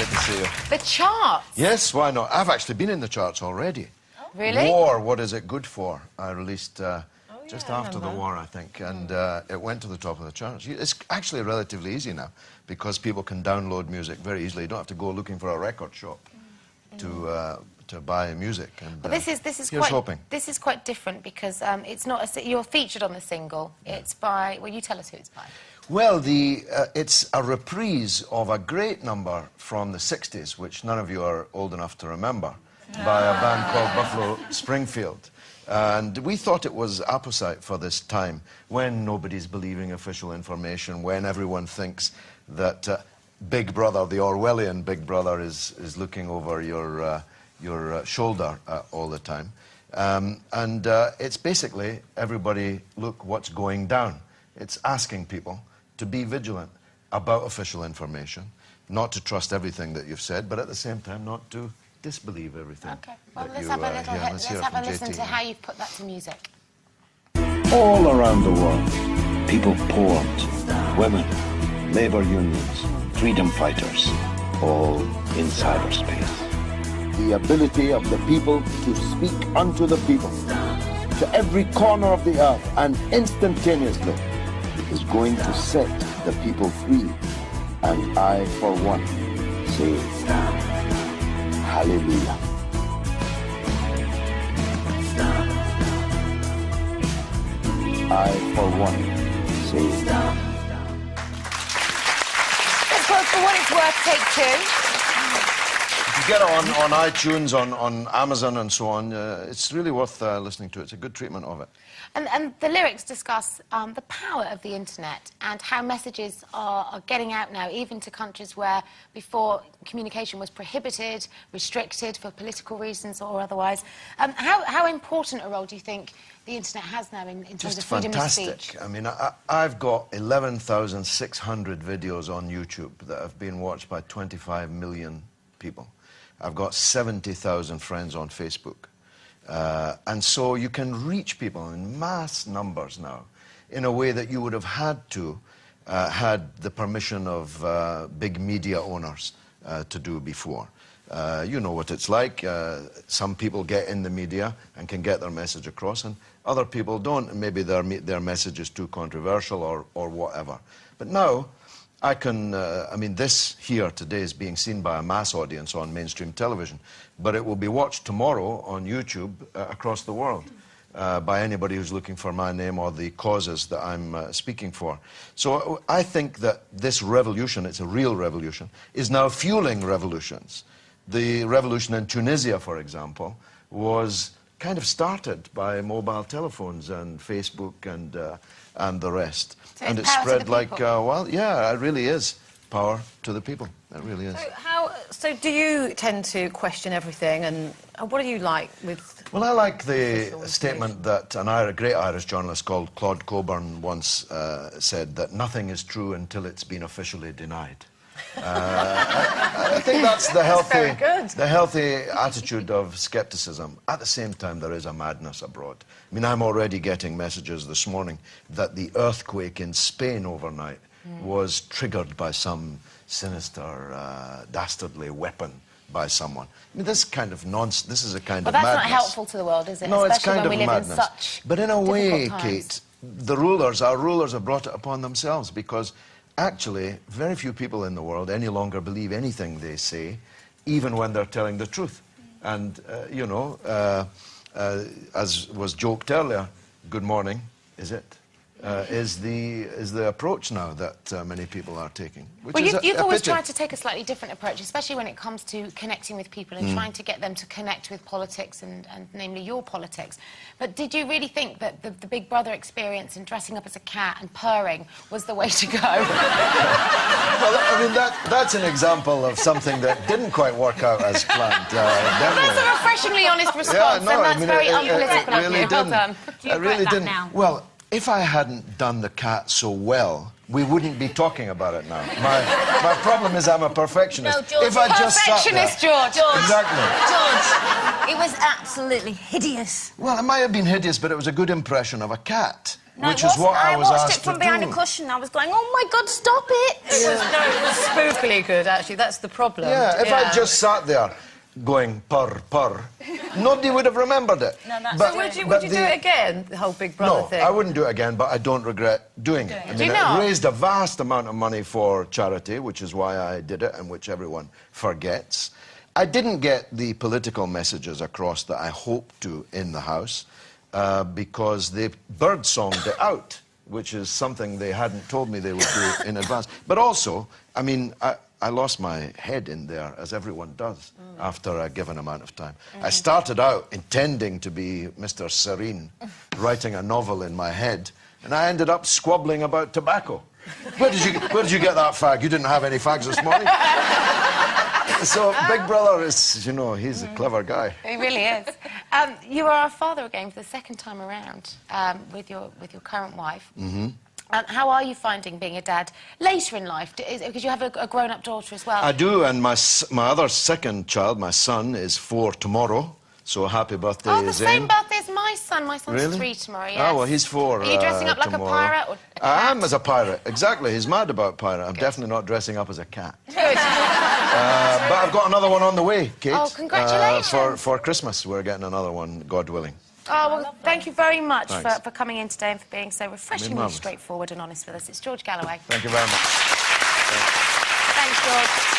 Great to see you. The charts? Yes, why not? I've actually been in the charts already. Oh. Really? War, What Is It Good For? I released just after the war, I think, and it went to the top of the charts. It's actually relatively easy now, because people can download music very easily. You don't have to go looking for a record shop to buy music. And well, this is quite different, because it's not you're featured on the single. Yeah. It's by, well, you tell us who it's by. Well, it's a reprise of a great number from the 60s, which none of you are old enough to remember, by a band called Buffalo Springfield. And we thought it was apposite for this time, when nobody's believing official information, when everyone thinks that Big Brother, the Orwellian Big Brother, is looking over your shoulder all the time. It's basically, everybody, look what's going down. It's asking people to be vigilant about official information, not to trust everything that you've said, but at the same time not to disbelieve everything. Okay, well, let's have a listen to how you've put that to music. All around the world, people poor, women, labor unions, freedom fighters, all in cyberspace. The ability of the people to speak unto the people, to every corner of the earth, and instantaneously, is going to set the people free. And I, for one, say, hallelujah. I, for one, say, Let's go for what it's worth, take two. If you get it on iTunes, on Amazon and so on, it's really worth listening to. It's a good treatment of it. And the lyrics discuss the power of the internet and how messages are getting out now, even to countries where before communication was prohibited, restricted for political reasons or otherwise. How important a role do you think the internet has now in terms of freedom of speech? I mean, I've got 11,600 videos on YouTube that have been watched by 25 million people. I've got 70,000 friends on Facebook. And so you can reach people in mass numbers now in a way that you would have had to had the permission of big media owners to do before. You know what it's like. Some people get in the media and can get their message across, and other people don't, and maybe their message is too controversial or whatever. But now, I can, I mean, this here today is being seen by a mass audience on mainstream television, but it will be watched tomorrow on YouTube across the world by anybody who's looking for my name or the causes that I'm speaking for. So I think that this revolution, it's a real revolution, is now fueling revolutions. The revolution in Tunisia, for example, was kind of started by mobile telephones and Facebook and the rest. So and it spread like, well, yeah, it really is power to the people. It really is. So do you tend to question everything, and what do you like with... Well, I like the statement that a great Irish journalist called Claude Coburn once said, that nothing is true until it's been officially denied. I think that's the healthy attitude of scepticism. At the same time, there is a madness abroad. I mean, I'm already getting messages this morning that the earthquake in Spain overnight was triggered by some sinister, dastardly weapon by someone. I mean, this kind of nonsense. This is a kind of madness. But that's not helpful to the world, is it? No, especially it's kind when of we live madness. in such but in a way, times. Kate, our rulers have brought it upon themselves, because actually, very few people in the world any longer believe anything they say, even when they're telling the truth. And, you know, as was joked earlier, good morning, is it? Is the approach now that many people are taking. Which well, is you've a always pity. tried to take a slightly different approach, especially when it comes to connecting with people and trying to get them to connect with politics and namely your politics. But did you really think that the Big Brother experience and dressing up as a cat and purring was the way to go? Well, I mean, that's an example of something that didn't quite work out as planned. That's a refreshingly honest response, yeah, no, and that's I mean, very unpolitical of really you. Well done. Do you regret that now? Well, if I hadn't done the cat so well, we wouldn't be talking about it now. My problem is I'm a perfectionist. No, George, if I just sat there, perfectionist, George. Exactly. George, it was absolutely hideous. Well, it might have been hideous, but it was a good impression of a cat. No, which it is what wasn't. I was watched asked it from to behind do. a cushion. I was going, oh my God, stop it! No, it was spookily good, actually. That's the problem. Yeah, if I just sat there going purr, purr, nobody would have remembered it. No, that's So would you do it again, the whole Big Brother No, thing? I wouldn't do it again, but I don't regret doing it. I Do mean, you not? it raised a vast amount of money for charity, which is why I did it and which everyone forgets. I didn't get the political messages across that I hoped to in the House because they bird-songed it out, which is something they hadn't told me they would do in advance. But also, I mean, I lost my head in there, as everyone does, after a given amount of time. I started out intending to be Mr. Serene, writing a novel in my head, and I ended up squabbling about tobacco. Where did you get that fag? You didn't have any fags this morning? So Big Brother is, you know, he's a clever guy. He really is. You are a father again for the second time around with your current wife. Mm-hmm. How are you finding being a dad later in life? Because you have a grown-up daughter as well. I do, and my other second child, my son, is 4 tomorrow. So happy birthday, Oh, the Zayn. same birthday as my son. My son's Really? 3 tomorrow, yes. Oh, well, he's 4 Are you dressing up like tomorrow. a pirate or a cat? I am as a pirate, exactly. He's mad about pirate. I'm definitely not dressing up as a cat. Good. But I've got another one on the way, Kate. Oh, congratulations. For Christmas, we're getting another one, God willing. Oh, well, thank you very much Thanks. for coming in today and for being so refreshingly marvellous. straightforward and honest with us. It's George Galloway. Thank you very much. Thanks, George.